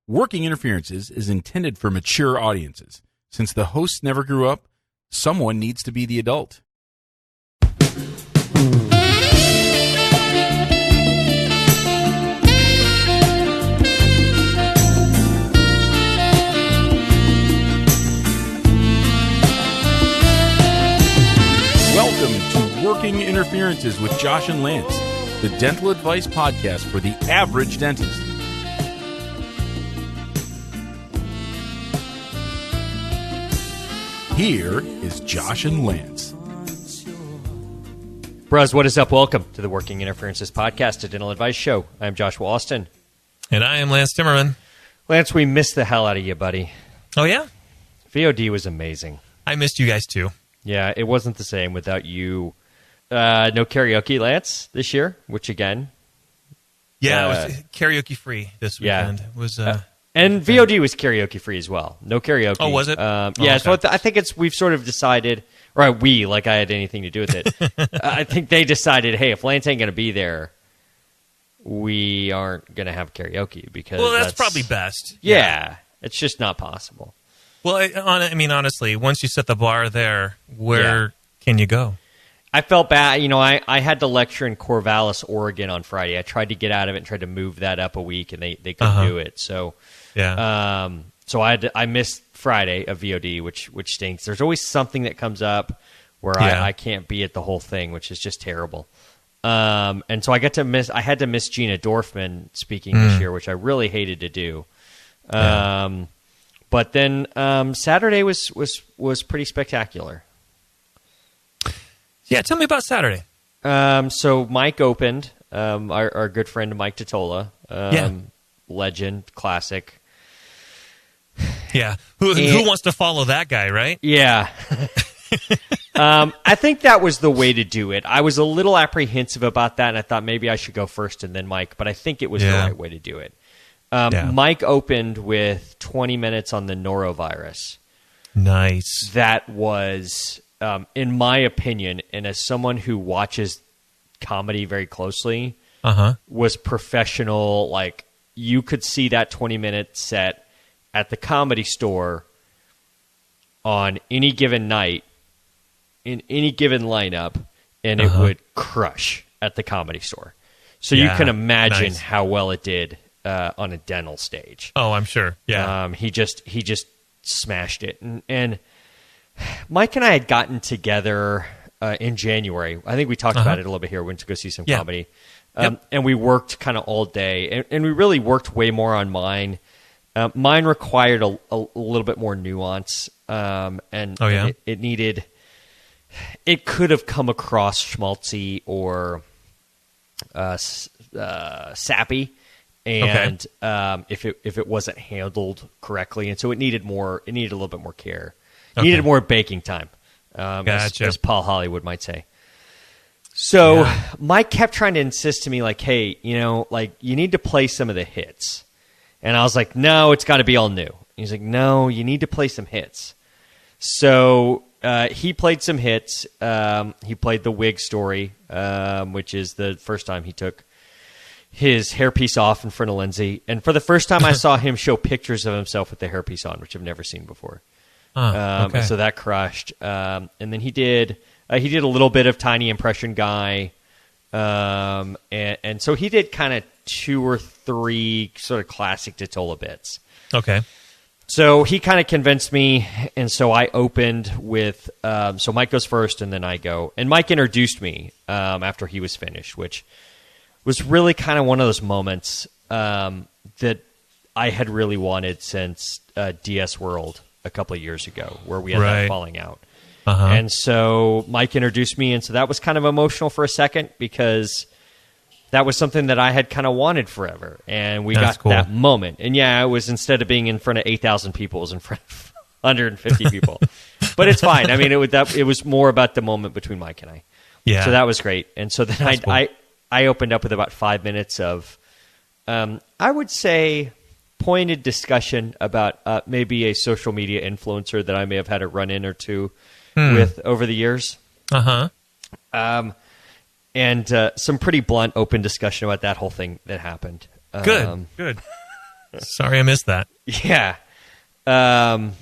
Working Interferences is intended for mature audiences. Since the hosts never grew up, someone needs to be the adult. Welcome to Working Interferences with Josh and Lance, the dental advice podcast for the average dentist. Here is Josh and Lance. Bros, what is up? Welcome to the Working Interferences podcast, a dental advice show. I'm Joshua Austin. And I am Lance Timmerman. Lance, we missed the hell out of you, buddy. Oh, yeah? VOD was amazing. I missed you guys, too. Yeah, it wasn't the same without you. No karaoke, Lance, this year, which again... Yeah, it was karaoke free this weekend. Yeah. It was, and VOD was karaoke free as well. No karaoke. Oh, was it? Yeah, okay. so I think we've sort of decided, or we, like I had anything to do with it. I think they decided, hey, if Lance ain't going to be there, we aren't going to have karaoke because that's probably best. Yeah, it's just not possible. Well, I mean, honestly, once you set the bar there, where can you go? I felt bad. You know, I had to lecture in Corvallis, Oregon on Friday. I tried to get out of it and tried to move that up a week, and they couldn't do it. So, so I missed Friday of VOD, which stinks. There's always something that comes up where I can't be at the whole thing, which is just terrible. And so I had to miss Gina Dorfman speaking this year, which I really hated to do. But then Saturday was pretty spectacular. Yeah, tell me about Saturday. So Mike opened, our good friend Mike Totola, legend, classic. Yeah, who wants to follow that guy, right? Yeah. I think that was the way to do it. I was a little apprehensive about that, and I thought maybe I should go first and then Mike, but I think it was the right way to do it. Mike opened with 20 minutes on the norovirus. Nice. That was... in my opinion, and as someone who watches comedy very closely, was professional. Like, you could see that 20-minute set at the Comedy Store on any given night, in any given lineup, and it would crush at the Comedy Store. So you can imagine how well it did on a dental stage. Oh, I'm sure. Yeah. He just smashed it. And Mike and I had gotten together in January. I think we talked about it a little bit here. We went to go see some comedy. And we worked kind of all day. And we really worked way more on mine. Mine required a little bit more nuance. And it needed... It could have come across schmaltzy or sappy. And if it wasn't handled correctly. And so it needed a little bit more care. Needed more baking time, as Paul Hollywood might say. So Mike kept trying to insist to me, like, hey, you need to play some of the hits. And I was like, no, it's got to be all new. He's like, no, you need to play some hits. So he played some hits. He played the wig story, which is the first time he took his hairpiece off in front of Lindsay. And for the first time, I saw him show pictures of himself with the hairpiece on, which I've never seen before. So that crushed. And then he did a little bit of Tiny Impression Guy. And so he did kind of 2 or 3 sort of classic Totola bits. Okay. So he kind of convinced me. And so I opened with, so Mike goes first and then I go. And Mike introduced me after he was finished, which was really kind of one of those moments that I had really wanted since DS World a couple of years ago, where we had that falling out. And so Mike introduced me, and so that was kind of emotional for a second because that was something that I had kind of wanted forever, and we got that moment. And it was, instead of being in front of 8,000 people, it was in front of 150 people. But it's fine. I mean, it was more about the moment between Mike and I. Yeah. So that was great. And so then I opened up with about 5 minutes of, I would say, pointed discussion about maybe a social media influencer that I may have had a run-in or two with over the years. And some pretty blunt, open discussion about that whole thing that happened. Good. Sorry, I missed that. Yeah. And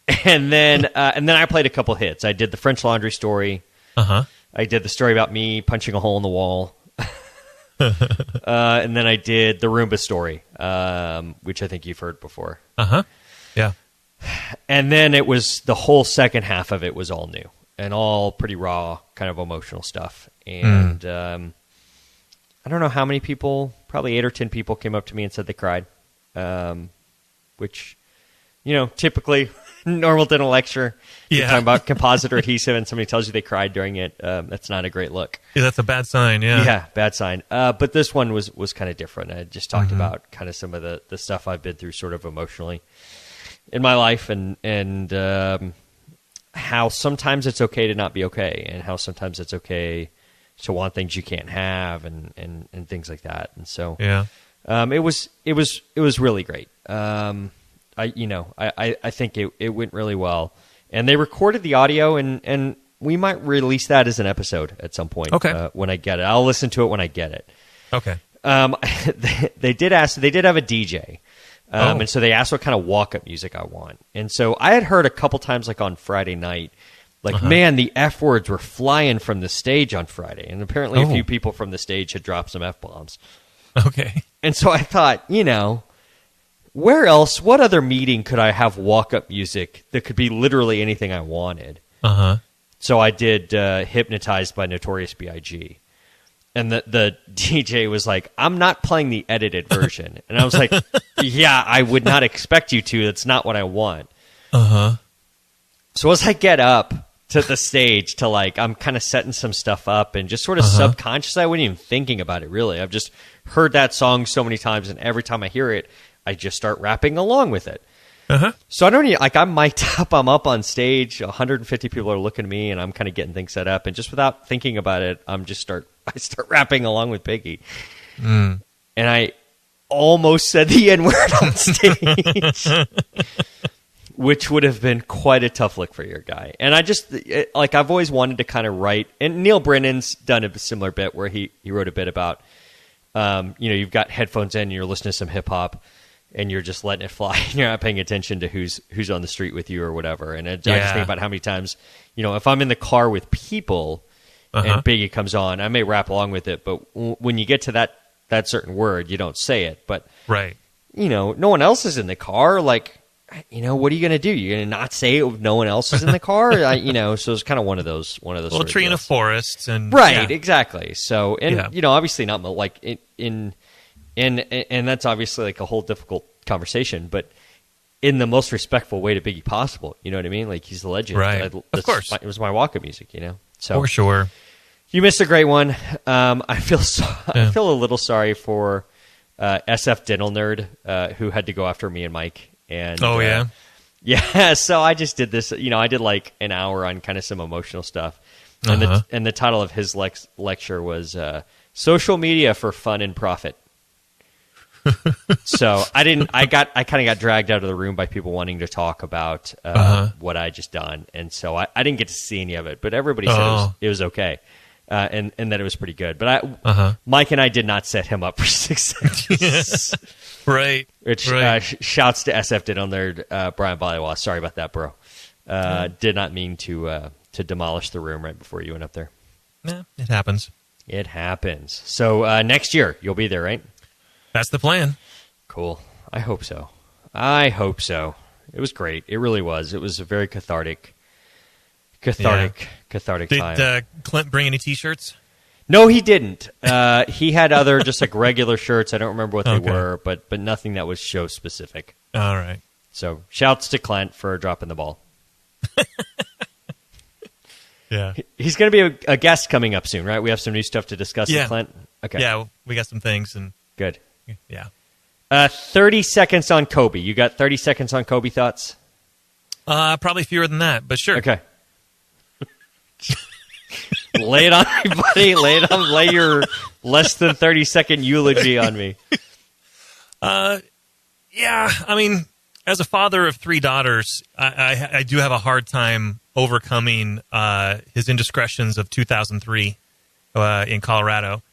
then I played a couple hits. I did the French Laundry story. Uh-huh. I did the story about me punching a hole in the wall. And then I did the Roomba story, which I think you've heard before. Uh-huh. Yeah. And then it was the whole second half of it was all new and all pretty raw, kind of emotional stuff. And I don't know how many people, probably 8 or 10 people came up to me and said they cried, which, typically normal dental lecture, you're talking about composite or adhesive and somebody tells you they cried during it. That's not a great look. Yeah, that's a bad sign, yeah. Yeah, bad sign. But this one was kind of different. I just talked about kind of some of the stuff I've been through sort of emotionally in my life and how sometimes it's okay to not be okay and how sometimes it's okay to want things you can't have and things like that. And so it was really great. I think it went really well. And they recorded the audio and we might release that as an episode at some point. Okay. When I get it. I'll listen to it when I get it. Okay. They did have a DJ. And so they asked what kind of walk-up music I want. And so I had heard a couple times, like on Friday night, man, the F words were flying from the stage on Friday. And apparently a few people from the stage had dropped some F-bombs. Okay. And so I thought, where else, what other meeting could I have walk-up music that could be literally anything I wanted? Uh-huh. So I did Hypnotized by Notorious B.I.G. And the DJ was like, I'm not playing the edited version. And I was like, yeah, I would not expect you to. That's not what I want. Uh-huh. So as I get up to the stage to I'm kind of setting some stuff up and just sort of subconsciously, I wasn't even thinking about it really. I've just heard that song so many times and every time I hear it, I just start rapping along with it. Uh-huh. So I don't even, I'm mic'd up, I'm up on stage, 150 people are looking at me and I'm kind of getting things set up and just without thinking about it, I start rapping along with Piggy. And I almost said the N-word on stage. Which would have been quite a tough look for your guy. And I just, I've always wanted to kind of write, and Neil Brennan's done a similar bit where he wrote a bit about, you've got headphones in and you're listening to some hip-hop, and you're just letting it fly, and you're not paying attention to who's on the street with you or whatever. And I just think about how many times, if I'm in the car with people and Biggie comes on, I may rap along with it, but when you get to that certain word, you don't say it. But, right. No one else is in the car, what are you going to do? You're going to not say it if no one else is in the car? So it's kind of one of those. Well, a tree in a forest. And right, exactly. So, obviously not and that's obviously a whole difficult conversation, but in the most respectful way to Biggie possible. You know what I mean? He's the legend. Right. Of course. It was my walk-up music, So for sure. You missed a great one. I feel a little sorry for SF Dental Nerd who had to go after me and Mike. And yeah. So I just did this. I did an hour on kind of some emotional stuff, and the title of his lecture was "Social Media for Fun and Profit." So I kind of got dragged out of the room by people wanting to talk about what I just done, and so I didn't get to see any of it. But everybody said it was okay. And that it was pretty good. But Mike and I did not set him up for success. Right. Which shouts to SF Dental Nerd, Brian Baliwa. Sorry about that, bro. Did not mean to demolish the room right before you went up there. Yeah, it happens. It happens. So next year, you'll be there, right? That's the plan. Cool. I hope so. It was great. It really was. It was a very cathartic time. Did Clint bring any T-shirts? No, he didn't. He had other just regular shirts. I don't remember what they were, but nothing that was show specific. All right. So shouts to Clint for dropping the ball. Yeah. He's going to be a guest coming up soon, right? We have some new stuff to discuss with Clint. Okay. Yeah, we got some things. And good. Yeah. 30 seconds on Kobe. You got 30 seconds on Kobe thoughts? Probably fewer than that, but sure. Okay. Lay it on me, buddy. Lay your less than 30-second eulogy on me. Yeah, I mean, as a father of 3 daughters, I do have a hard time overcoming his indiscretions of 2003 in Colorado.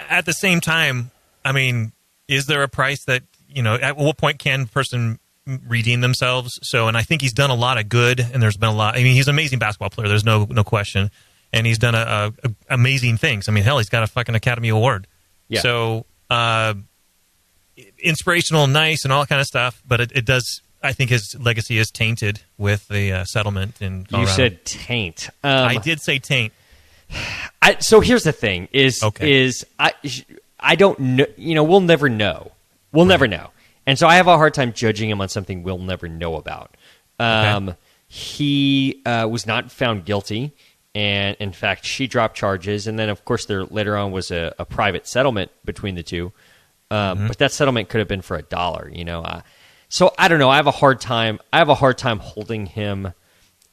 At the same time, I mean, is there a price that at what point can a person redeem themselves? So, and I think he's done a lot of good, and there's been a lot. I mean, he's an amazing basketball player. There's no question, and he's done a amazing things. I mean, hell, he's got a fucking Academy Award. Yeah. So, inspirational, nice, and all that kind of stuff. But it does. I think his legacy is tainted with the settlement in Colorado. You said taint. I did say taint. So here's the thing: I don't know. We'll never know. We'll never know. And so I have a hard time judging him on something we'll never know about. He was not found guilty, and in fact, she dropped charges. And then, of course, there later on was a private settlement between the two. But that settlement could have been for $1. So I don't know. I have a hard time holding him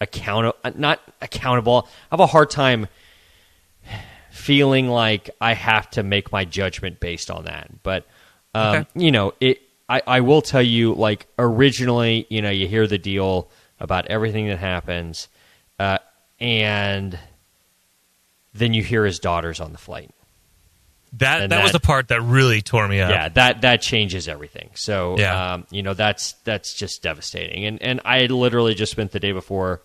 not accountable. I have a hard time feeling like I have to make my judgment based on that. But I will tell you, like, originally, you hear the deal about everything that happens, and then you hear his daughter's on the flight. That was the part that really tore me up. Yeah, that changes everything. So, that's just devastating. And I literally just spent the day before,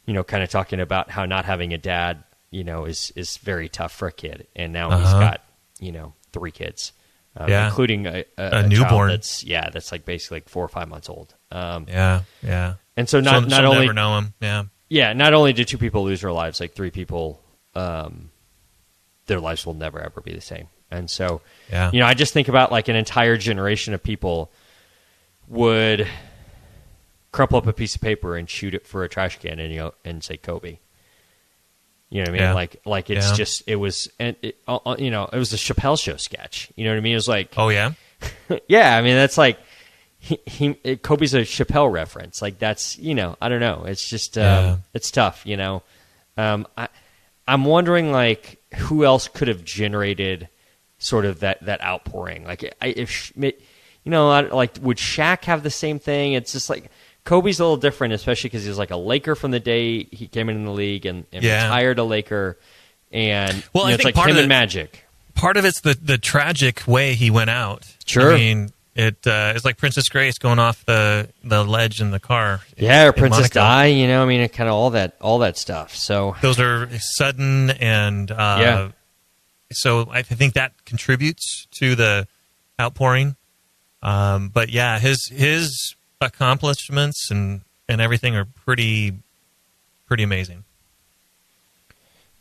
kind of talking about how not having a dad, is very tough for a kid. And now he's got, 3 kids, including a newborn. Child that's like basically like 4 or 5 months old. Yeah. And so not she'll only never know him. Yeah. Not only did 2 people lose their lives, like 3 people, their lives will never ever be the same. And so, I just think about like an entire generation of people would crumple up a piece of paper and shoot it for a trash can and say Kobe. You know what I mean? Yeah. Like it's just, it was, and it was a Chappelle Show sketch. You know what I mean? It was like, oh yeah. Yeah. I mean, that's like, Kobe's a Chappelle reference. Like that's, I don't know. It's just, it's tough, I'm wondering like who else could have generated sort of that outpouring. Like would Shaq have the same thing? It's just like Kobe's a little different, especially because he was like a Laker from the day he came in the league and retired a Laker. And it's like him and Magic. Part of it's the tragic way he went out. Sure. I mean, it's like Princess Grace going off the ledge in the car. Or Princess Di, kind of all that stuff. So those are sudden and so I think that contributes to the outpouring. But yeah, his accomplishments and everything are pretty amazing.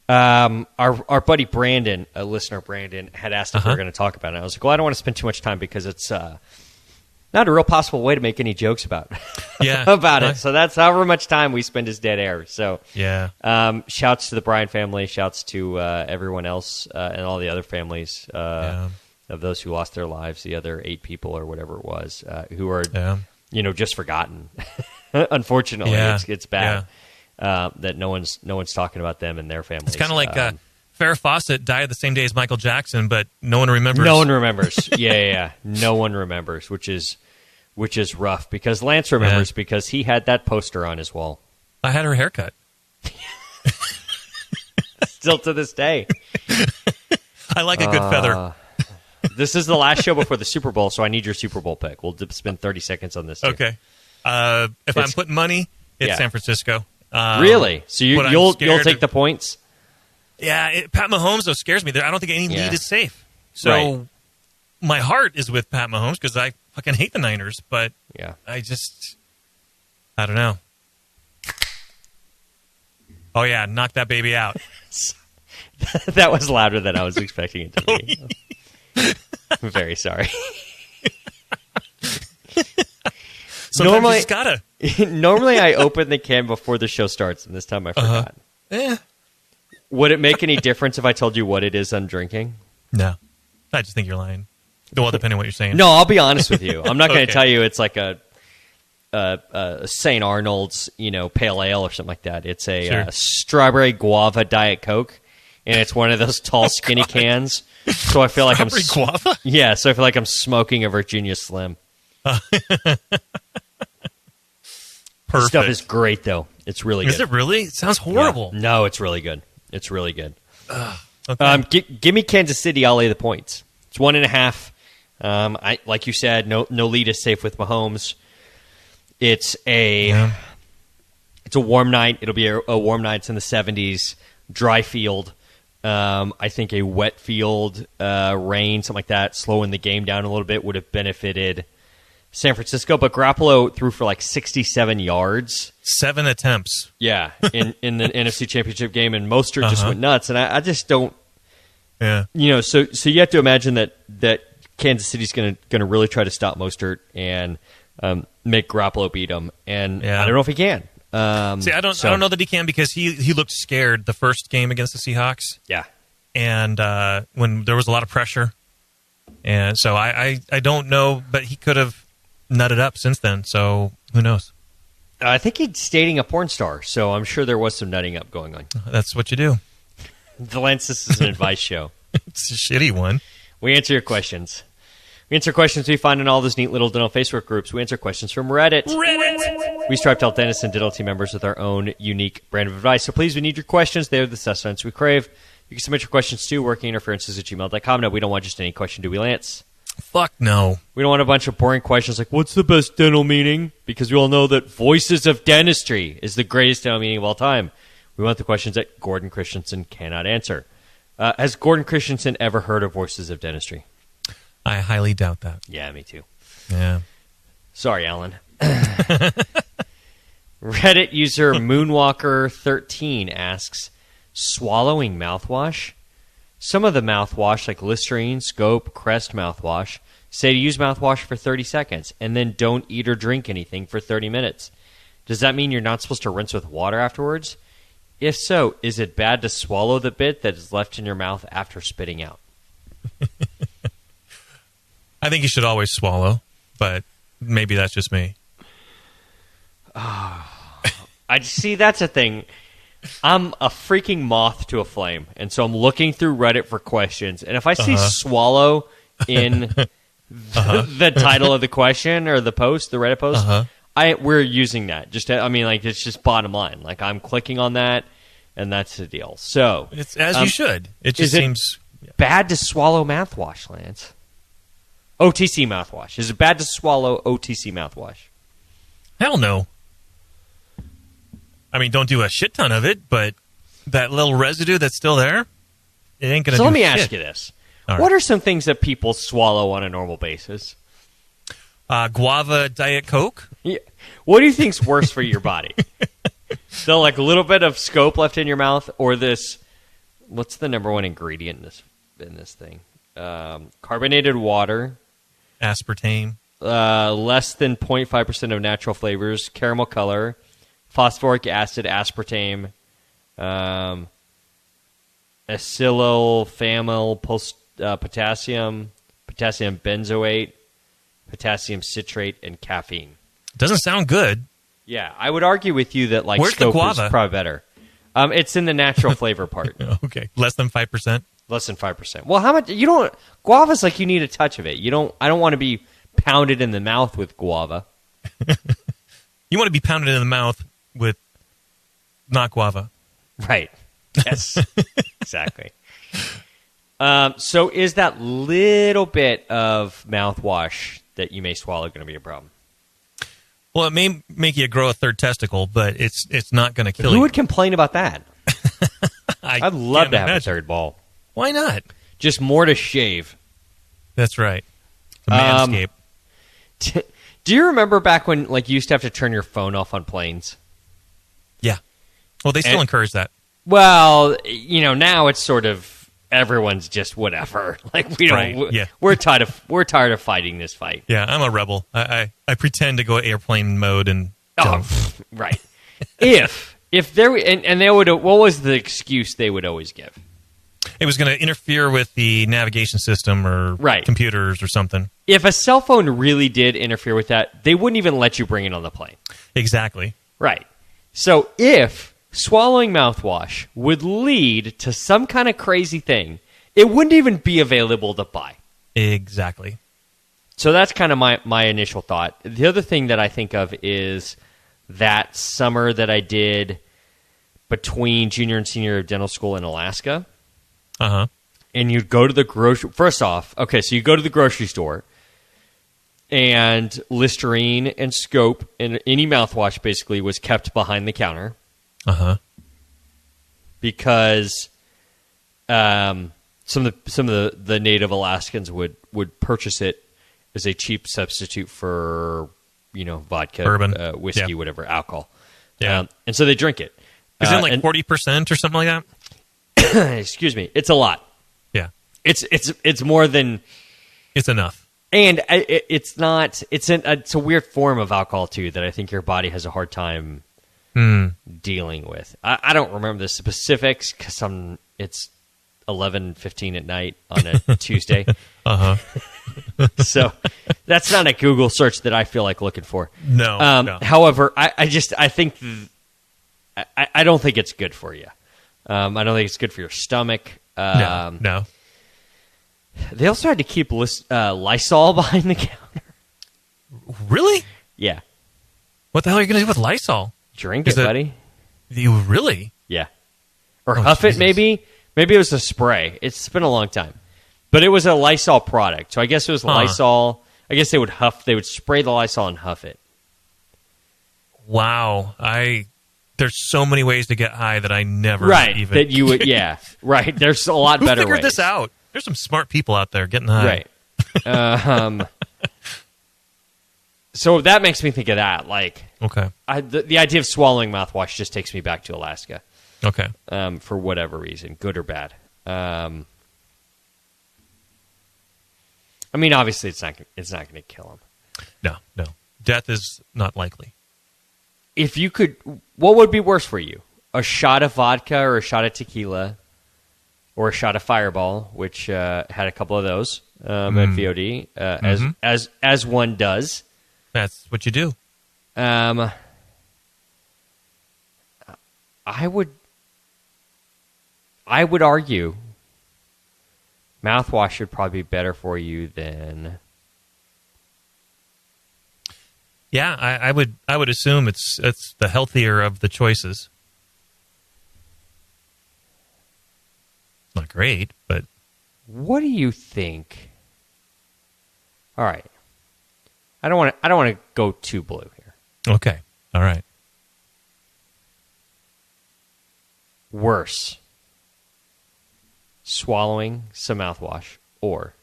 Our buddy Brandon, a listener Brandon, had asked if we were going to talk about it. I was like, well, I don't want to spend too much time because it's not a real possible way to make any jokes about it. So that's however much time we spend as dead air. So shouts to the Bryan family, shouts to everyone else and all the other families of those who lost their lives, the other 8 people or whatever it was, who are just forgotten. Unfortunately, it's bad. That no one's talking about them and their families. It's kind of like Farrah Fawcett died the same day as Michael Jackson, but no one remembers. No one remembers. Yeah. No one remembers, which is rough because Lance remembers because he had that poster on his wall. I had her haircut. Still to this day. I like a good feather. This is the last show before the Super Bowl, so I need your Super Bowl pick. We'll spend 30 seconds on this too. Okay. If I'm putting money, it's San Francisco. Really? So you'll take the points? Yeah, Pat Mahomes though scares me. I don't think any lead is safe. So my heart is with Pat Mahomes because I fucking hate the Niners, but I don't know. Oh yeah, knock that baby out. That was louder than I was expecting it to be. I'm very sorry. Normally, you just gotta. Normally, I open the can before the show starts, and this time I forgot. Would it make any difference if I told you what it is I'm drinking? No. I just think you're lying. Well, depending on what you're saying. No, I'll be honest with you. I'm not going to tell you it's like a St. Arnold's, pale ale or something like that. It's a strawberry guava Diet Coke, and it's one of those tall, skinny cans. So I feel like I'm guava? Yeah, so I feel like I'm smoking a Virginia Slim. Perfect. Stuff is great, though. It's really good. Is it really? It sounds horrible. Yeah. No, it's really good. It's really good. Okay. Give me Kansas City. I'll lay the points. It's 1.5. I like you said, no lead is safe with Mahomes. It's a warm night. It'll be a warm night. It's in the 70s, dry field. I think a wet field, rain, something like that, slowing the game down a little bit would have benefited San Francisco. But Garoppolo threw for like 67 yards. 7 attempts. Yeah, in the NFC Championship game, and Mostert just went nuts. And I just don't. Yeah. So you have to imagine that Kansas City's going to really try to stop Mostert and make Garoppolo beat him. And I don't know if he can. I don't know that he can, because he looked scared the first game against the Seahawks. Yeah. And when there was a lot of pressure. And so I don't know, but he could have nutted up since then. So who knows? I think he's dating a porn star, so I'm sure there was some nutting up going on. That's what you do. The Lance, this is an advice show. It's a shitty one. We answer your questions. We answer questions we find in all those neat little dental Facebook groups. We answer questions from Reddit. We strive to help dentists and dental team members with our own unique brand of advice. So please, we need your questions. They are the sustenance we crave. You can submit your questions to workinginterferences@gmail.com. No, we don't want just any question, do we, Lance? Fuck no. We don't want a bunch of boring questions like, what's the best dental meaning? Because we all know that Voices of Dentistry is the greatest dental meaning of all time. We want the questions that Gordon Christensen cannot answer. Has Gordon Christensen ever heard of Voices of Dentistry? I highly doubt that. Yeah, me too. Yeah. Sorry, Alan. Reddit user Moonwalker13 asks, swallowing mouthwash? Some of the mouthwash, like Listerine, Scope, Crest mouthwash, say to use mouthwash for 30 seconds and then don't eat or drink anything for 30 minutes. Does that mean you're not supposed to rinse with water afterwards? If so, is it bad to swallow the bit that is left in your mouth after spitting out? I think you should always swallow, but maybe that's just me. I see, that's a thing. I'm a freaking moth to a flame, and so I'm looking through Reddit for questions. And if I see swallow in the title of the question or the post, the Reddit post, we're using that. It's just bottom line. Like, I'm clicking on that, and that's the deal. So it's as you should. It just seems bad to swallow mouthwash, Lance. OTC mouthwash. Is it bad to swallow OTC mouthwash? Hell no. I mean, don't do a shit ton of it, but that little residue that's still there, it ain't going to do shit. So let me ask you this. What are some things that people swallow on a normal basis? Guava Diet Coke. Yeah. What do you think's worse for your body? So, like, a little bit of Scope left in your mouth, or this, what's the number one ingredient in this thing? Carbonated water. Aspartame. Less than 0.5% of natural flavors, caramel color, phosphoric acid, aspartame, acetylphenol, potassium, potassium benzoate, potassium citrate, and caffeine. Doesn't sound good. Yeah, I would argue with you that, like, Where's Scope the guava? is probably better. It's in the natural flavor part. Okay, less than 5%. Less than 5%. Well, how much? You don't. Guava's like, you need a touch of it. I don't want to be pounded in the mouth with guava. You want to be pounded in the mouth with not guava. Right. Yes. Exactly. So is that little bit of mouthwash that you may swallow going to be a problem? Well, it may make you grow a third testicle, but it's not going to kill you. Who would complain about that? I'd love to have a third ball. Why not? Just more to shave. That's right. A manscape. Do you remember back when, like, you used to have to turn your phone off on planes? Yeah. Well, they still encourage that. Well, now it's sort of everyone's just whatever. Like, we don't. Right, yeah. We're tired of fighting this fight. Yeah, I'm a rebel. I pretend to go airplane mode and jump. Right. if there and they would, what was the excuse they would always give? It was going to interfere with the navigation system or computers or something. If a cell phone really did interfere with that, they wouldn't even let you bring it on the plane. Exactly. Right. So if swallowing mouthwash would lead to some kind of crazy thing, it wouldn't even be available to buy. Exactly. So that's kind of my initial thought. The other thing that I think of is that summer that I did between junior and senior of dental school in Alaska. Uh-huh. and you'd go to the grocery. First off, okay, so you go to the grocery store, and Listerine and Scope and any mouthwash basically was kept behind the counter. Because some of the native Alaskans would purchase it as a cheap substitute for vodka, bourbon, whiskey, whatever, alcohol. Yeah, and so they drink it. Is it like 40% or something like that? Excuse me, it's a lot. Yeah, it's more than it's enough. And it's not. It's a weird form of alcohol too that I think your body has a hard time dealing with. I don't remember the specifics because it's 11:15 at night on a Tuesday. So that's not a Google search that I feel like looking for. No. However, I think I don't think it's good for you. I don't think it's good for your stomach. No. They also had to keep Lysol behind the counter. Really? Yeah. What the hell are you going to do with Lysol? Drink it, buddy. You really? Yeah. Or huff it, maybe. Maybe it was a spray. It's been a long time. But it was a Lysol product. So I guess it was Lysol. I guess they would spray the Lysol and huff it. Wow. There's so many ways to get high that I never even... that you would, yeah. Right. There's a lot better ways. Who figured this out? There's some smart people out there getting high. Right. So that makes me think of that. Like, okay. The idea of swallowing mouthwash just takes me back to Alaska. Okay. For whatever reason, good or bad. I mean, obviously, it's not going to kill him. No. Death is not likely. If you could, what would be worse for you? A shot of vodka or a shot of tequila? Or a shot of Fireball, which had a couple of those at VOD, as one does. That's what you do. I would argue mouthwash should probably be better for you than. Yeah, I would assume it's the healthier of the choices. Not great, but what do you think? All right, I don't want to go too blue here. Okay, all right. Worse, swallowing some mouthwash or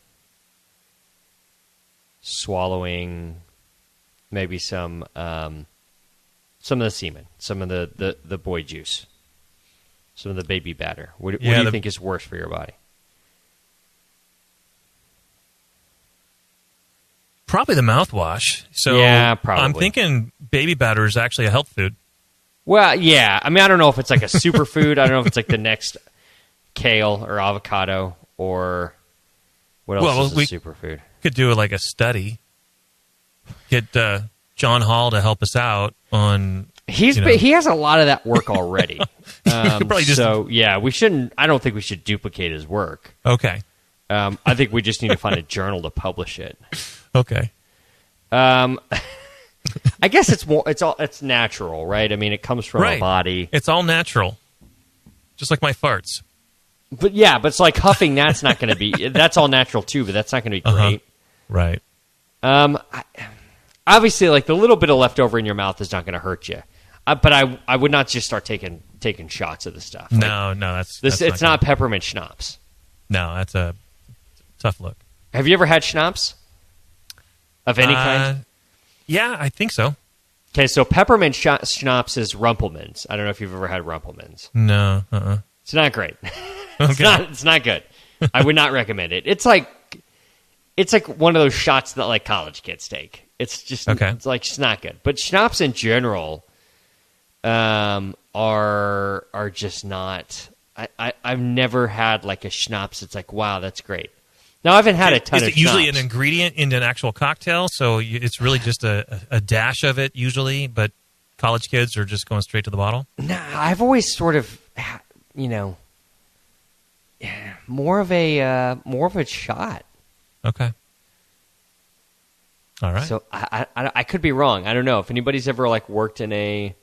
swallowing maybe some of the semen, some of the boy juice. Some of the baby batter. What do you think is worse for your body? Probably the mouthwash. So yeah, probably. I'm thinking baby batter is actually a health food. Well, yeah. I mean, I don't know if it's like a superfood. I don't know if it's like the next kale or avocado or what else is a superfood. Could do like a study. Get John Hall to help us out on. He has a lot of that work already. So yeah, we shouldn't. I don't think we should duplicate his work. Okay. I think we just need to find a journal to publish it. Okay. I guess it's natural, right? I mean, it comes from a body. It's all natural, just like my farts. But yeah, but it's like huffing. That's not going to be. That's all natural too, but that's not going to be great. Right. Obviously, like the little bit of leftover in your mouth is not going to hurt you. But I would not just start taking shots of this stuff. No, that's it's not peppermint schnapps. No, that's a tough look. Have you ever had schnapps of any kind? Yeah, I think so. Okay, so peppermint schnapps is Rumpelmans. I don't know if you've ever had Rumpelmans. No, It's not great. Okay. It's not good. I would not recommend it. It's like one of those shots that like college kids take. It's just It's like it's not good. But schnapps in general are just not. I've never had like a schnapps. It's like, wow, that's great. Now I haven't had a ton of. Is it usually an ingredient in an actual cocktail? So it's really just a dash of it usually. But college kids are just going straight to the bottle. No, I've always sort of, more of a shot. Okay. All right. So I could be wrong. I don't know if anybody's ever like worked in a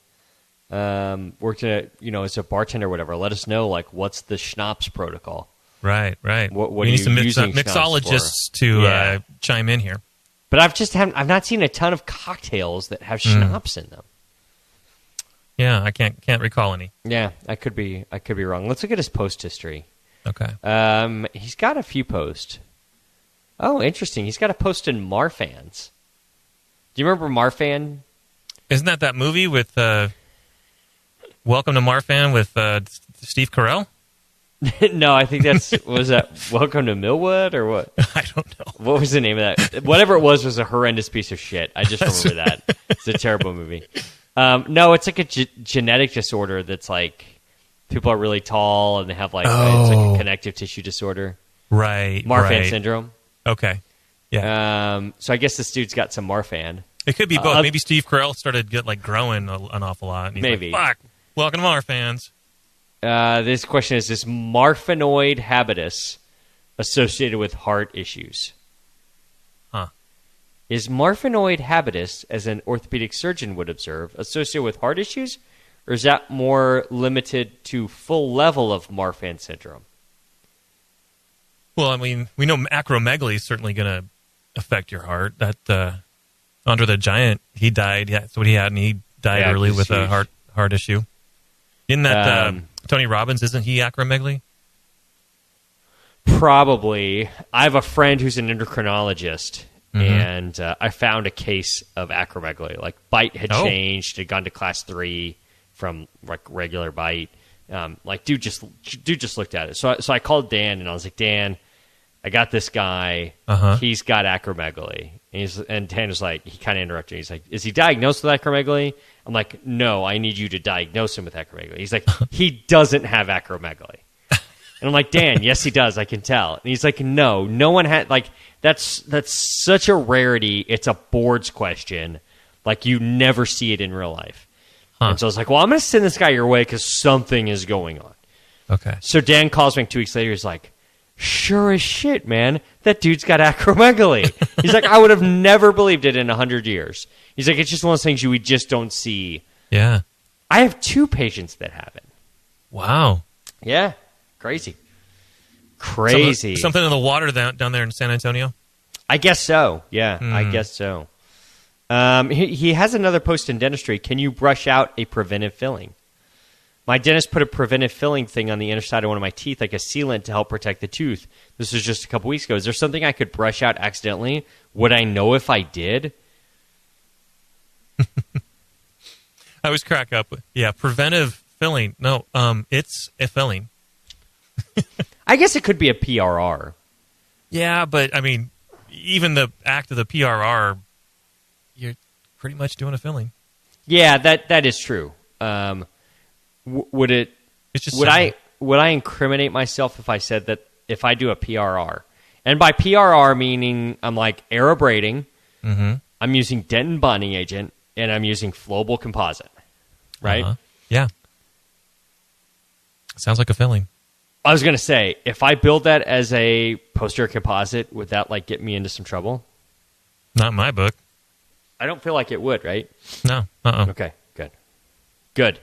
as a bartender or whatever. Let us know like what's the schnapps protocol. Right. What we are need you some using mixologists to chime in here. But I've not seen a ton of cocktails that have schnapps in them. Yeah, I can't recall any. Yeah, I could be wrong. Let's look at his post history. Okay. He's got a few posts. Oh, interesting. He's got a post in Marfans. Do you remember Marfan? Isn't that movie with Welcome to Marfan with Steve Carell? No, I think was that Welcome to Millwood or what? I don't know. What was the name of that? Whatever it was a horrendous piece of shit. I just remember that. It's a terrible movie. No, it's like a genetic disorder that's like people are really tall and they have like it's like a connective tissue disorder. Right. Marfan syndrome. Okay. Yeah. So I guess this dude's got some Marfan. It could be both. Maybe Steve Carell started growing an awful lot. And he's maybe. Like, fuck. Welcome to Marfans. This question is Marfanoid habitus associated with heart issues? Huh. Is Marfanoid habitus, as an orthopedic surgeon would observe, associated with heart issues? Or is that more limited to full level of Marfan syndrome? Well, I mean, we know acromegaly is certainly going to affect your heart. That Andre the Giant, he died. Yeah, that's what he had, and he died early with a heart issue. Isn't that Tony Robbins? Isn't he acromegaly? Probably. I have a friend who's an endocrinologist, and I found a case of acromegaly. Like bite had changed, had gone to class 3 from like regular bite. Like dude just looked at it. So I called Dan and I was like, Dan, I got this guy. He's got acromegaly. And Dan was like, he kind of interrupted me. He's like, is he diagnosed with acromegaly? I'm like, no, I need you to diagnose him with acromegaly. He's like, he doesn't have acromegaly. And I'm like, Dan, yes, he does. I can tell. And he's like, no one had, like, that's such a rarity. It's a boards question. Like, you never see it in real life. And so I was like, well, I'm going to send this guy your way because something is going on. Okay. So Dan calls me 2 weeks later. He's like, sure as shit, man. That dude's got acromegaly. He's like, I would have never believed it in 100 years. He's like, it's just one of those things we just don't see. Yeah. I have 2 patients that have it. Wow. Yeah. Crazy. Something in the water down there in San Antonio? I guess so. Yeah, I guess so. He has another post in dentistry. Can you brush out a preventive filling? My dentist put a preventive filling thing on the inner side of one of my teeth, like a sealant to help protect the tooth. This was just a couple weeks ago. Is there something I could brush out accidentally? Would I know if I did? I always crack up. Yeah, preventive filling. No, it's a filling. I guess it could be a PRR. Yeah, but I mean, even the act of the PRR, you're pretty much doing a filling. Yeah, that is true. Would I incriminate myself if I said that if I do a PRR? And by PRR meaning I'm like air abrading, I'm using Denton bonding agent, and I'm using flowable composite, right? Yeah. Sounds like a filling. I was going to say, if I build that as a posterior composite, would that like get me into some trouble? Not in my book. I don't feel like it would, right? No. Okay, good.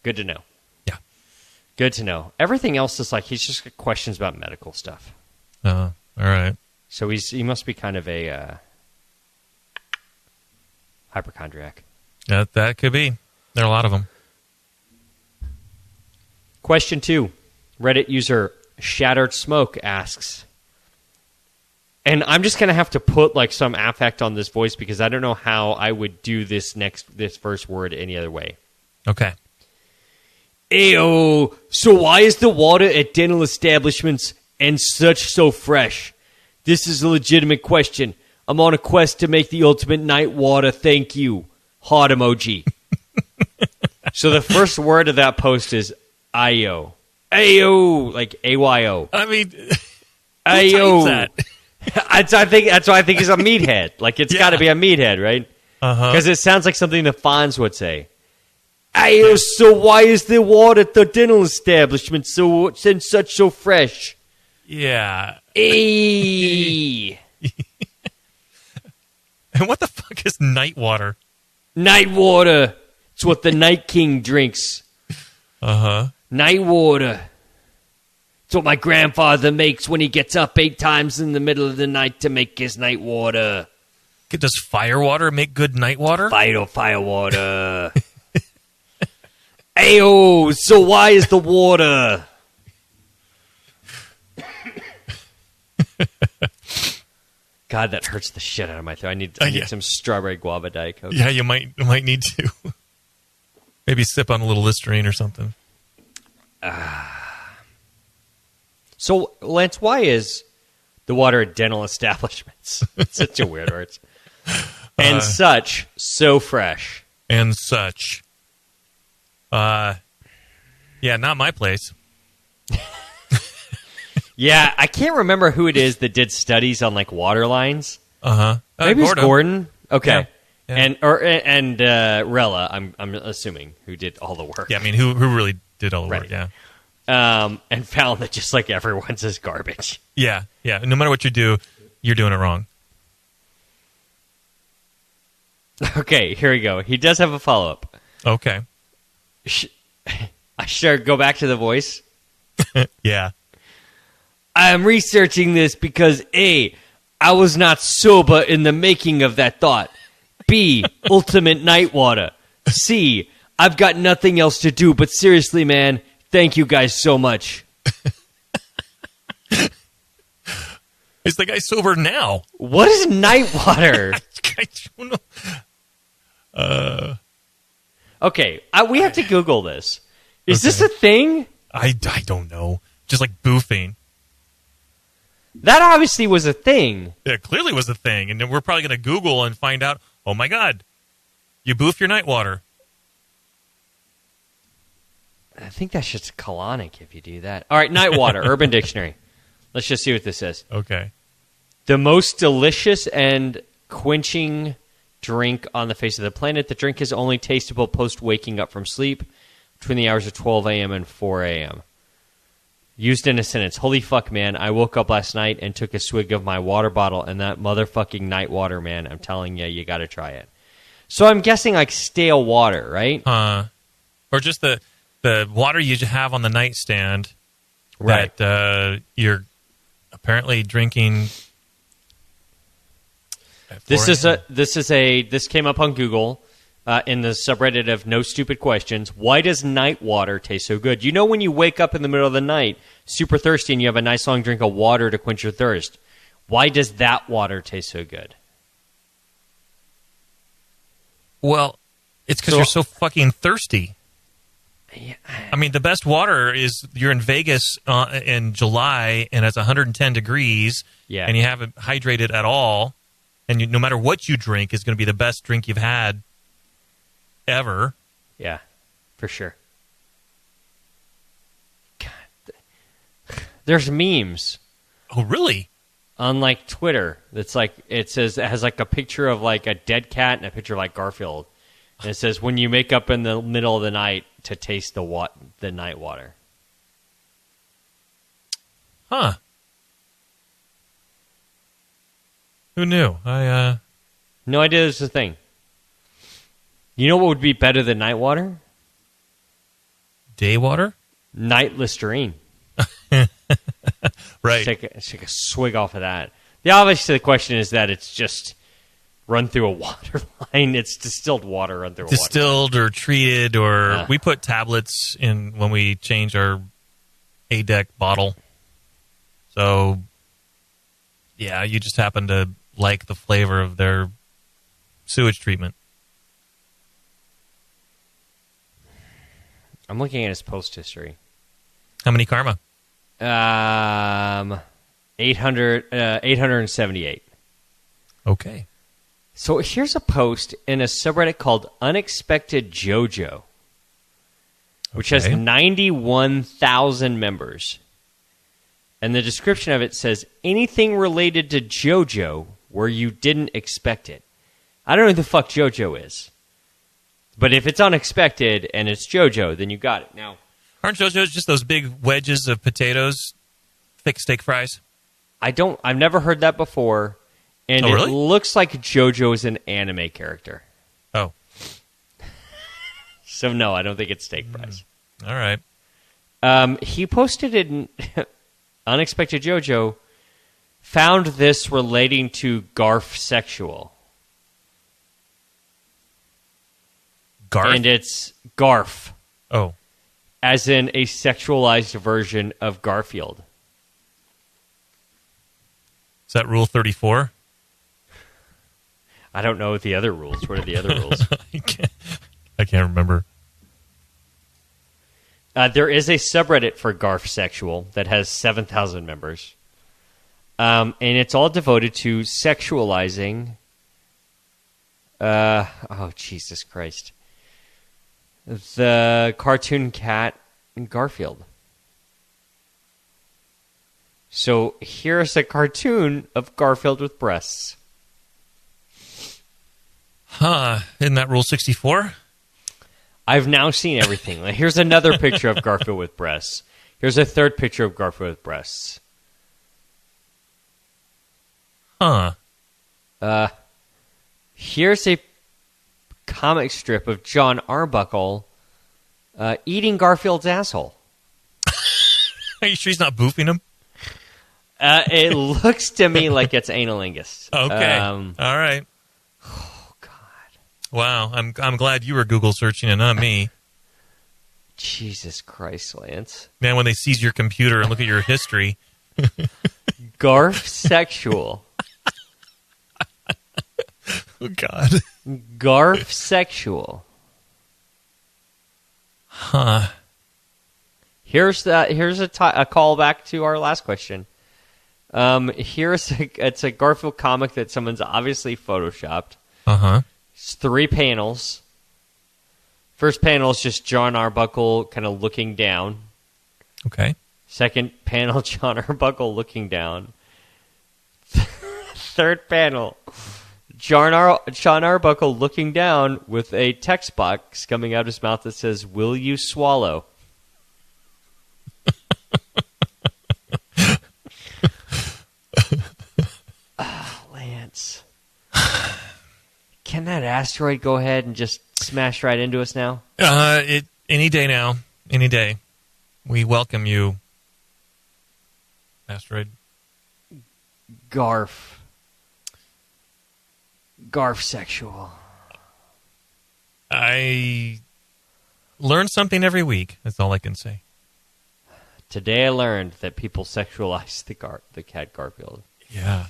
Good to know. Yeah. Good to know. Everything else is like he's just got questions about medical stuff. All right. So he must be kind of a hypochondriac. That could be. There are a lot of them. Question 2. Reddit user Shattered Smoke asks, and I'm just going to have to put like some affect on this voice because I don't know how I would do this first word any other way. Okay. Ayo, so why is the water at dental establishments and such so fresh? This is a legitimate question. I'm on a quest to make the ultimate night water. Thank you. Heart emoji. So the first word of that post is Ayo. Ayo, like AYO. I mean, Ayo. That's why I think he's a meathead. Like it's got to be a meathead, right? Because it sounds like something the Fonz would say. Ayo, so why is the water at the dental establishment so fresh? Yeah. Ayy. And what the fuck is night water? Night water. It's what the Night King drinks. Uh-huh. Night water. It's what my grandfather makes when he gets up 8 times in the middle of the night to make his night water. Does fire water make good night water? Fire water. Ayo, so why is the water? God, that hurts the shit out of my throat. I need some strawberry guava Diet Coke. Yeah, you might need to. Maybe sip on a little Listerine or something. So, Lance, why is the water at dental establishments such a weird word? And such, so fresh. And such. Yeah, not my place. Yeah, I can't remember who it is that did studies on like water lines. Maybe it's Gordon. Okay, yeah. and Rella. I'm assuming who did all the work. Yeah, I mean who really did all the work? Yeah, and found that just like everyone's is garbage. Yeah. No matter what you do, you're doing it wrong. Okay, here we go. He does have a follow up. Okay. I should go back to the voice. Yeah. I'm researching this because A, I was not sober in the making of that thought. B, ultimate night water. C, I've got nothing else to do, but seriously, man, thank you guys so much. Is the guy sober now? What is night water? I don't know. Okay, we have to Google this. Is this a thing? I don't know. Just like boofing. That obviously was a thing. It clearly was a thing. And then we're probably going to Google and find out, oh my God, you boof your night water. I think that's just colonic if you do that. All right, night water, Urban Dictionary. Let's just see what this says. Okay. The most delicious and quenching drink on the face of the planet. The drink is only tasteable post waking up from sleep between the hours of 12 a.m. and 4 a.m. Used in a sentence. Holy fuck, man. I woke up last night and took a swig of my water bottle, and that motherfucking night water, man. I'm telling you, you got to try it. So I'm guessing like stale water, right? Or just the water you have on the nightstand right. that you're apparently drinking. This came up on Google in the subreddit of No Stupid Questions. Why does night water taste so good? You know when you wake up in the middle of the night, super thirsty, and you have a nice long drink of water to quench your thirst. Why does that water taste so good? Well, it's because you're so fucking thirsty. Yeah. I mean, the best water is you're in Vegas in July, and it's 110 degrees, and you haven't hydrated at all. And no matter what you drink, is going to be the best drink you've had ever. Yeah, for sure. God. There's memes. Oh, really? On like Twitter, that's like it has like a picture of like a dead cat and a picture of like Garfield, and it says when you wake up in the middle of the night to taste the night water. Huh. Who knew? No idea this is a thing. You know what would be better than night water? Day water? Night Listerine. Right. Take a swig off of that. Obviously, the question is that it's just run through a water line. It's distilled water run through a water line. Distilled or treated, or we put tablets in when we change our A-Deck bottle. So, yeah, you just happen to like the flavor of their sewage treatment. I'm looking at his post history. How many karma? 878. Okay. So here's a post in a subreddit called Unexpected JoJo, which has 91,000 members. And the description of it says, anything related to JoJo where you didn't expect it. I don't know who the fuck JoJo is. But if it's unexpected and it's JoJo, then you got it. Now, aren't JoJo's just those big wedges of potatoes, thick steak fries? I've never heard that before. And really? It looks like JoJo is an anime character. Oh. So no, I don't think it's steak fries. All right. He posted it Unexpected JoJo found this relating to Garfsexual. Garf? And it's Garf, Oh. as in a sexualized version of Garfield. Is that Rule 34? I don't know the other rules. What are the other rules? I can't remember. There is a subreddit for Garfsexual that has 7,000 members. And it's all devoted to sexualizing... oh, Jesus Christ. The cartoon cat Garfield. So here's a cartoon of Garfield with breasts. Huh. Isn't that Rule 64? I've now seen everything. Like, here's another picture of Garfield with breasts. Here's a third picture of Garfield with breasts. Huh. Here's a comic strip of John Arbuckle eating Garfield's asshole. Are you sure he's not boofing him? It looks to me like it's analingus. Okay. All right. Oh, God. Wow. I'm glad you were Google searching and not me. Jesus Christ, Lance. Man, when they seize your computer and look at your history. Garfsexual. Oh, God. Garfsexual. Huh. Here's a callback to our last question. It's a Garfield comic that someone's obviously photoshopped. Uh-huh. It's 3 panels. First panel is just John Arbuckle kind of looking down. Okay. Second panel, John Arbuckle looking down. Third panel, John Arbuckle looking down with a text box coming out of his mouth that says, "Will you swallow?" Lance. Can that asteroid go ahead and just smash right into us now? Any day now. Any day. We welcome you, asteroid. Garfsexual. I learn something every week. That's all I can say. Today I learned that people sexualize the cat Garfield. Yeah.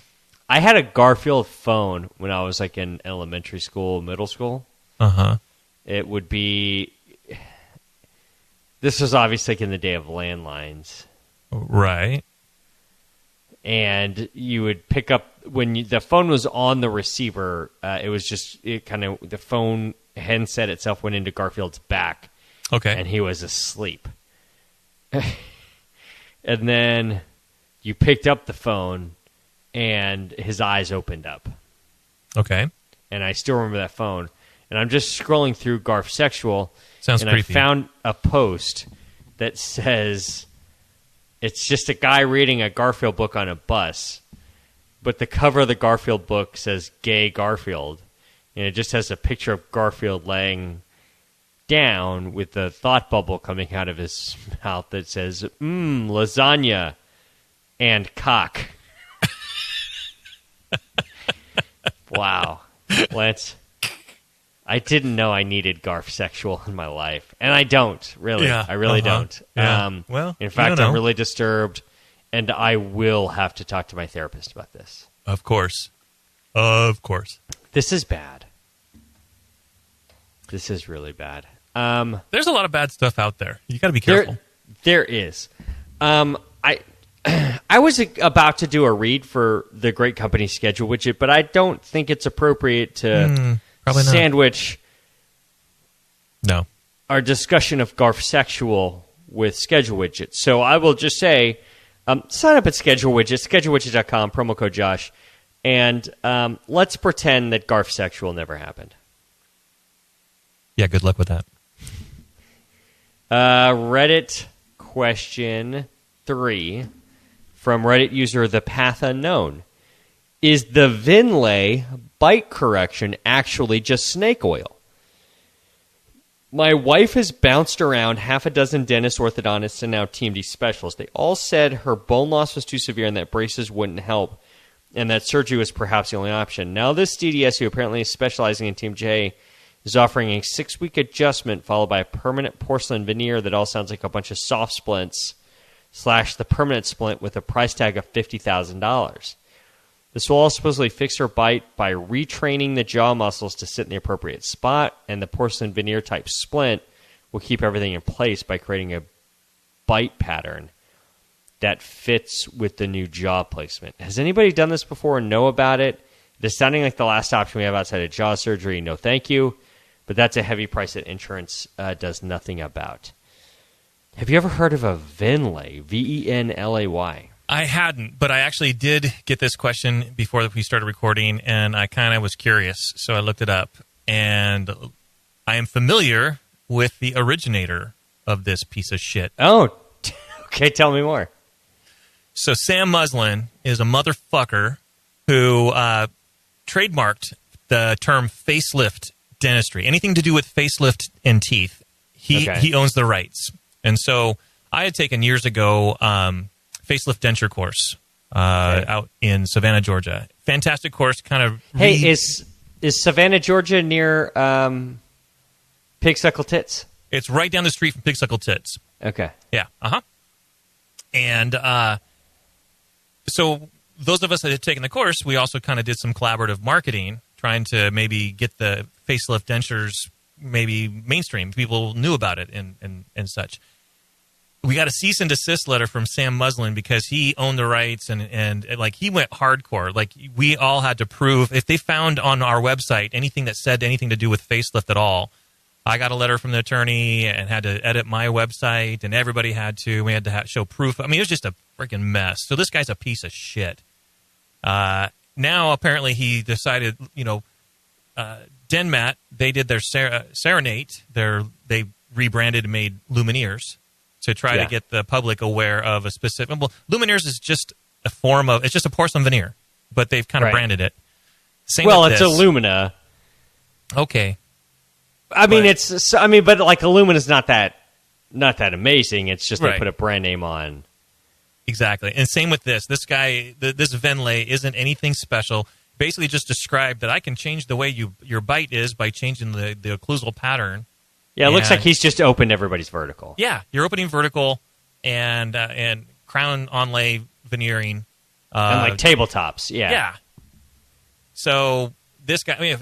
I had a Garfield phone when I was like in elementary school, middle school. Uh-huh. It would be... This was obviously like in the day of landlines. Right. And you would pick up... When the phone was on the receiver, it was just... The phone handset itself went into Garfield's back. Okay. And he was asleep. And then you picked up the phone... and his eyes opened up. Okay. And I still remember that phone. And I'm just scrolling through Garfsexual. Sounds and creepy. I found a post that says it's just a guy reading a Garfield book on a bus. But the cover of the Garfield book says Gay Garfield. And it just has a picture of Garfield laying down with the thought bubble coming out of his mouth that says, lasagna and cock. Wow. Lance, I didn't know I needed Garfsexual in my life. And I don't, really. Yeah, I really don't. Yeah. Well, in fact, I'm really disturbed, and I will have to talk to my therapist about this. Of course. Of course. This is bad. This is really bad. There's a lot of bad stuff out there. You got to be careful. There is. I was about to do a read for the Great Company Schedule Widget, but I don't think it's appropriate to sandwich our discussion of Garfsexual with Schedule Widget. So I will just say, sign up at Schedule Widget, schedulewidget.com, promo code Josh, and let's pretend that Garfsexual never happened. Yeah, good luck with that. Reddit question 3. From Reddit user The Path Unknown. Is the Venlay bite correction actually just snake oil? My wife has bounced around half a dozen dentists, orthodontists, and now TMD specialists. They all said her bone loss was too severe and that braces wouldn't help, and that surgery was perhaps the only option. Now this DDS, who apparently is specializing in TMJ, is offering a 6-week adjustment followed by a permanent porcelain veneer that all sounds like a bunch of soft splints / the permanent splint with a price tag of $50,000. This will all supposedly fix her bite by retraining the jaw muscles to sit in the appropriate spot, and the porcelain veneer type splint will keep everything in place by creating a bite pattern that fits with the new jaw placement. Has anybody done this before and know about it? It is sounding like the last option we have outside of jaw surgery. No thank you. But that's a heavy price that insurance does nothing about. Have you ever heard of a Venlay? Venlay? I hadn't, but I actually did get this question before we started recording, and I kind of was curious, so I looked it up. And I am familiar with the originator of this piece of shit. Oh, okay, tell me more. So Sam Muslin is a motherfucker who trademarked the term facelift dentistry. Anything to do with facelift and teeth, he owns the rights. And so I had taken years ago facelift denture course out in Savannah, Georgia. Fantastic course, kind of. Hey, is Savannah, Georgia near Pigsuckle Tits? It's right down the street from Pigsuckle Tits. Okay. Yeah. And so those of us that had taken the course, we also kind of did some collaborative marketing, trying to maybe get the facelift dentures maybe mainstream. People knew about it and such. We got a cease and desist letter from Sam Muslin because he owned the rights and like he went hardcore. Like we all had to prove if they found on our website anything that said anything to do with facelift at all. I got a letter from the attorney and had to edit my website, and everybody had to. We had to show proof. I mean, it was just a freaking mess. So this guy's a piece of shit. Now apparently he decided, Denmat, they did their Serenate. They rebranded and made Lumineers to try to get the public aware of a specific. Well, Lumineers is just a form of, it's just a porcelain veneer, but they've kind of branded it. Same with it's Illumina. Okay. But like Illumina's not that amazing. It's just they put a brand name on. Exactly. And same with this. This guy, this Venlay isn't anything special. Basically just described that I can change the way your bite is by changing the occlusal pattern. Yeah, it looks like he's just opened everybody's vertical. Yeah, you're opening vertical and crown onlay veneering. And like tabletops, yeah. Yeah. So this guy,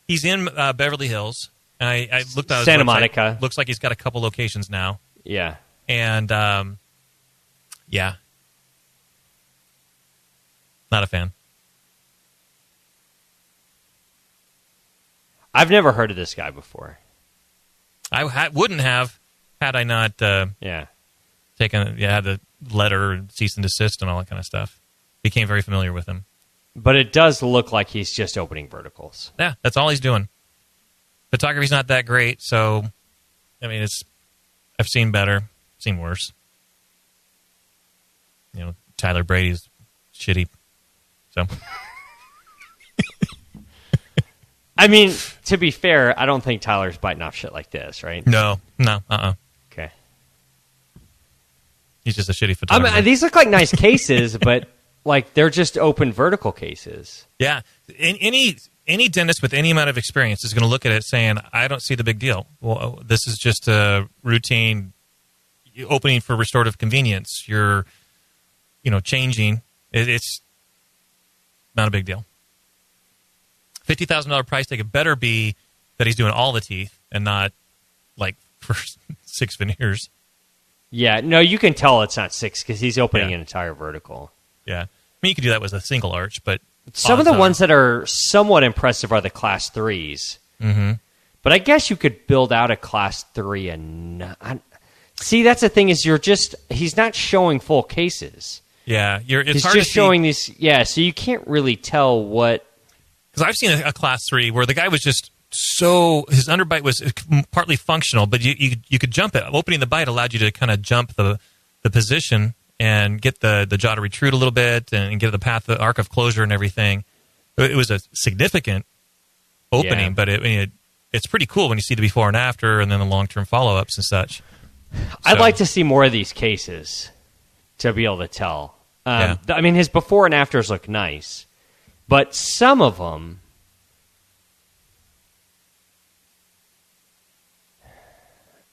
he's in Beverly Hills. I looked at his Santa website. Monica. Looks like he's got a couple locations now. Yeah. And, yeah. Not a fan. I've never heard of this guy before. I wouldn't have had I not had the letter and cease and desist and all that kind of stuff. Became very familiar with him. But it does look like he's just opening verticals. Yeah, that's all he's doing. Photography's not that great, so I mean I've seen better, seen worse. Tyler Brady's shitty. So I mean, to be fair, I don't think Tyler's biting off shit like this, right? No. Okay. He's just a shitty photographer. These look like nice cases, but like they're just open vertical cases. Yeah. Any dentist with any amount of experience is going to look at it saying, I don't see the big deal. Well, this is just a routine opening for restorative convenience. You're, changing. It's not a big deal. $50,000 price tag, it better be that he's doing all the teeth and not like for 6 veneers. Yeah, no, you can tell it's not 6 because he's opening an entire vertical. Yeah. I mean, you could do that with a single arch, but some of the ones that are somewhat impressive are the class 3s. Mm-hmm. But I guess you could build out a class 3 and see, that's the thing is he's not showing full cases. Yeah, it's he's hard just to showing these. Yeah, so you can't really tell what. Because I've seen a class 3 where the guy was just his underbite was partly functional, but you could jump it. Opening the bite allowed you to kind of jump the position and get the jaw to retrude a little bit and get the arc of closure and everything. It was a significant opening, but it's pretty cool when you see the before and after, and then the long-term follow-ups and such. I'd like to see more of these cases to be able to tell. Yeah. I mean, his before and afters look nice, but some of them,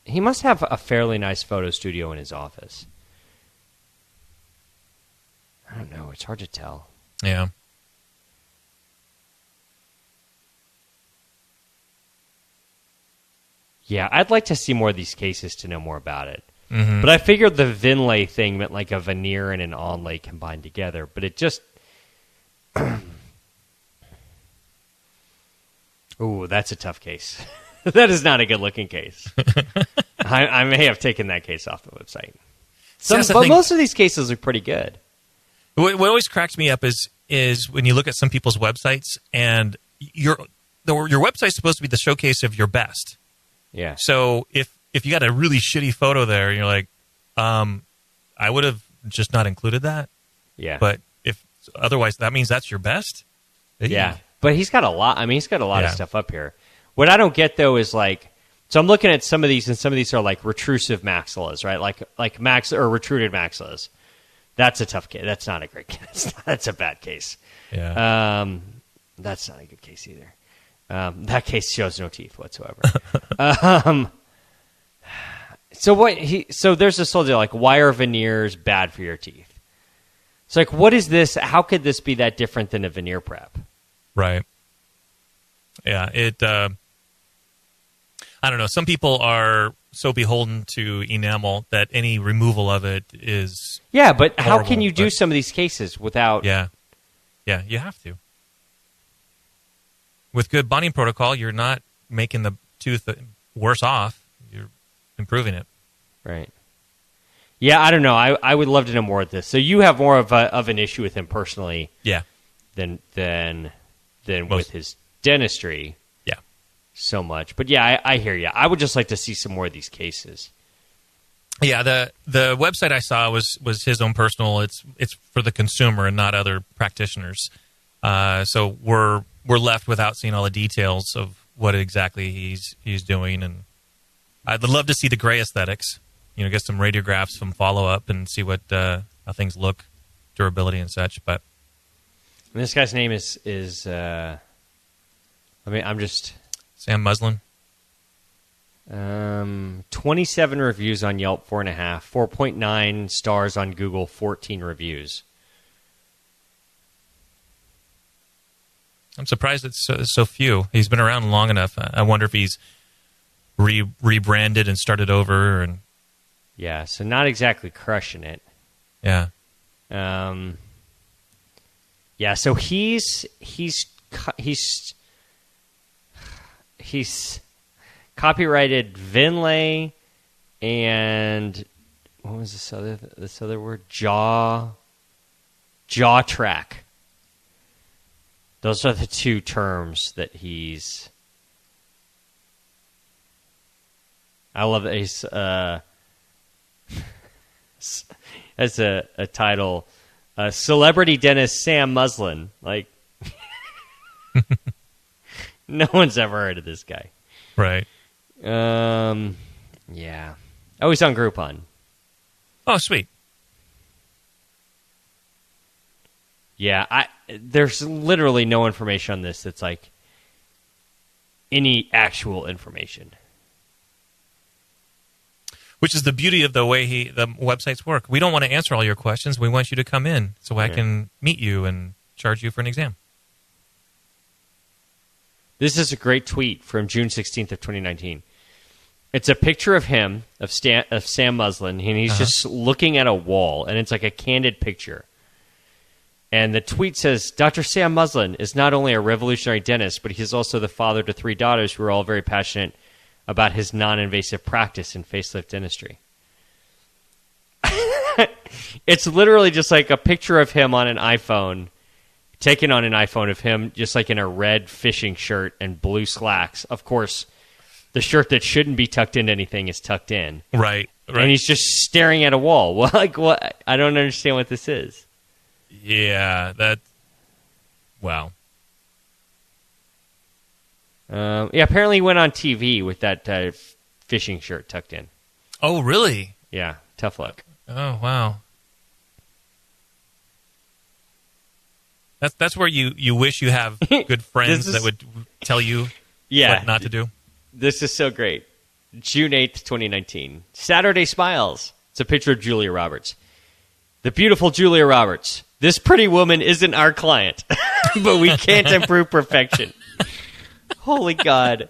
he must have a fairly nice photo studio in his office. I don't know. It's hard to tell. Yeah. Yeah, I'd like to see more of these cases to know more about it. Mm-hmm. But I figured the Venlay thing meant like a veneer and an onlay combined together. But it just... Ooh, that's a tough case. That is not a good-looking case. I may have taken that case off the website. But most of these cases are pretty good. What always cracks me up is when you look at some people's websites, and your website's supposed to be the showcase of your best. Yeah. So if you got a really shitty photo there, you're like, I would have just not included that. Yeah. But if otherwise, that means that's your best. Yeah. But he's got a lot. I mean, he's got a lot of stuff up here. What I don't get though is like, so I'm looking at some of these, and some of these are like retrusive maxillas, right? Like max or retruded maxillas. That's a tough case. That's not a great case. That's a bad case. Yeah. That's not a good case either. That case shows no teeth whatsoever. So there's this whole deal, like, why are veneers bad for your teeth? It's like, what is this? How could this be that different than a veneer prep? Right. Yeah. I don't know. Some people are so beholden to enamel that any removal of it is but how horrible, can you do some of these cases without... Yeah, you have to. With good bonding protocol, you're not making the tooth worse off. You're improving it. Right. Yeah, I don't know. I would love to know more of this. So you have more of an issue with him personally, than with his dentistry. Yeah. So much, but yeah, I hear you. I would just like to see some more of these cases. Yeah, the website I saw was his own personal. It's for the consumer and not other practitioners. So we're left without seeing all the details of what exactly he's doing, and I'd love to see the gray aesthetics. Get some radiographs, some follow up, and see what how things look, durability and such. But and this guy's name is I'm just Sam Muslin. 27 reviews on Yelp, 4.5, 4.9 stars on Google, 14 reviews. I'm surprised it's so few. He's been around long enough. I wonder if he's rebranded and started over. And yeah, so not exactly crushing it. Yeah. Yeah, so he's copyrighted Venlay and what was this other word? Jaw track. Those are the two terms that he's. I love that he's as a title, celebrity dentist Sam Muslin. Like, no one's ever heard of this guy. Right. Yeah. Oh, he's on Groupon. Oh, sweet. Yeah, there's literally no information on this that's like any actual information. Which is the beauty of the way the websites work. We don't want to answer all your questions. We want you to come in so I can meet you and charge you for an exam. This is a great tweet from June 16th of 2019. It's a picture of him, of Sam Muslin, and he's just looking at a wall, and it's like a candid picture. And the tweet says, Dr. Sam Muslin is not only a revolutionary dentist, but he's also the father to 3 daughters who are all very passionate about his non-invasive practice in facelift dentistry. It's literally just like a picture of him on an iPhone, taken on an iPhone of him just like in a red fishing shirt and blue slacks. Of course, the shirt that shouldn't be tucked into anything is tucked in. Right. And he's just staring at a wall. Well, like, what? I don't understand what this is. Yeah, wow. Yeah, apparently he went on TV with that fishing shirt tucked in. Oh, really? Yeah, tough luck. Oh, wow. That's where you wish you have good friends that would tell you what not to do. This is so great. June 8th, 2019. Saturday Smiles. It's a picture of Julia Roberts. The beautiful Julia Roberts. This pretty woman isn't our client, but we can't improve perfection. Holy God.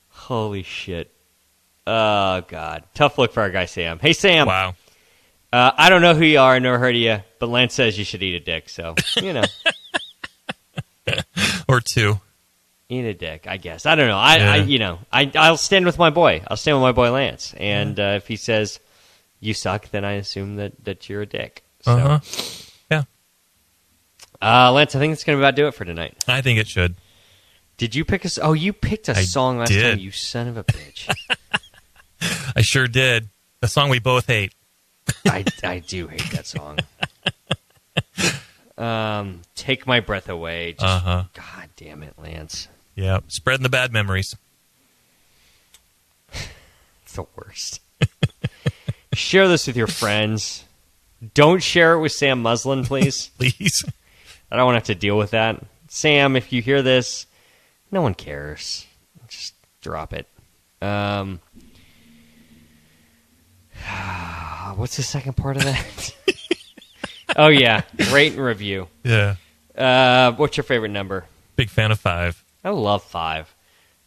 Holy shit. Oh, God. Tough look for our guy, Sam. Hey, Sam. Wow. I don't know who you are. I never heard of you, but Lance says you should eat a dick, so, you know. Or two. Eat a dick, I guess. I don't know. I'll stand with my boy. I'll stand with my boy Lance. And if he says you suck, then I assume that you're a dick. So. Yeah. Lance, I think that's going to about do it for tonight. I think it should. Did you pick a... Oh, you picked a song last time, you son of a bitch. I sure did. The song we both hate. I do hate that song. Take My Breath Away. God damn it, Lance. Yeah, spreading the bad memories. It's the worst. Share this with your friends. Don't share it with Sam Muslin, please. Please. I don't want to have to deal with that. Sam, if you hear this, no one cares. Just drop it. What's the second part of that? Oh, yeah. Rate and review. Yeah. What's your favorite number? Big fan of 5. I love 5.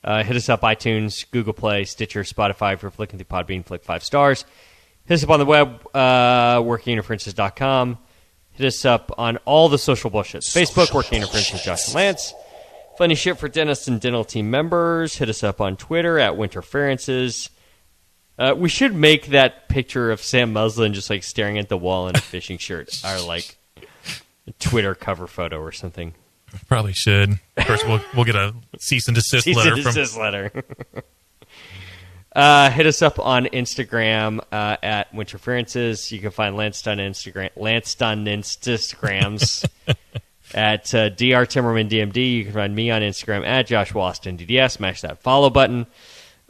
Hit us up iTunes, Google Play, Stitcher, Spotify for flicking through Podbean, flick 5 stars. Hit us up on the web, workinginterferences.com. Hit us up on all the social bullshit. Facebook, Working Interferences, Josh and Lance. Funny shit for dentists and dental team members. Hit us up on Twitter at Winterferences. We should make that picture of Sam Muslin just like staring at the wall in a fishing shirt our like Twitter cover photo or something. Probably should. Of course, we'll get a cease and desist letter. Hit us up on Instagram at Winterferences. You can find Lance Dunn Instagrams at Dr. Timmerman DMD. You can find me on Instagram at Josh Waston DDS. Smash that follow button.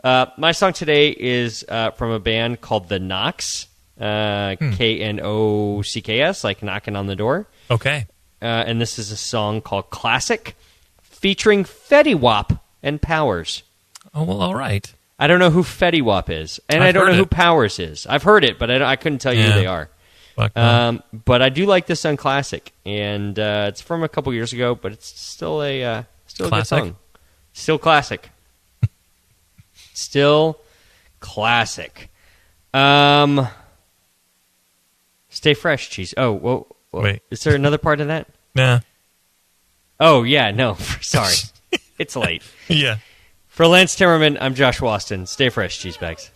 My song today is from a band called The Knocks, Knocks, like knocking on the door. Okay. And this is a song called Classic, featuring Fetty Wap and Powers. Oh, well, all right. I don't know who Fetty Wap is, and I don't know who Powers is. I've heard it, but I couldn't tell you who they are. But I do like this song, Classic, and it's from a couple years ago, but it's still a good song. Still classic. Still classic. Stay fresh, cheese. Oh, whoa. Wait. Is there another part of that? Nah. Oh, yeah, no. Sorry. It's late. Yeah. For Lance Timmerman, I'm Josh Waston. Stay fresh, cheese bags.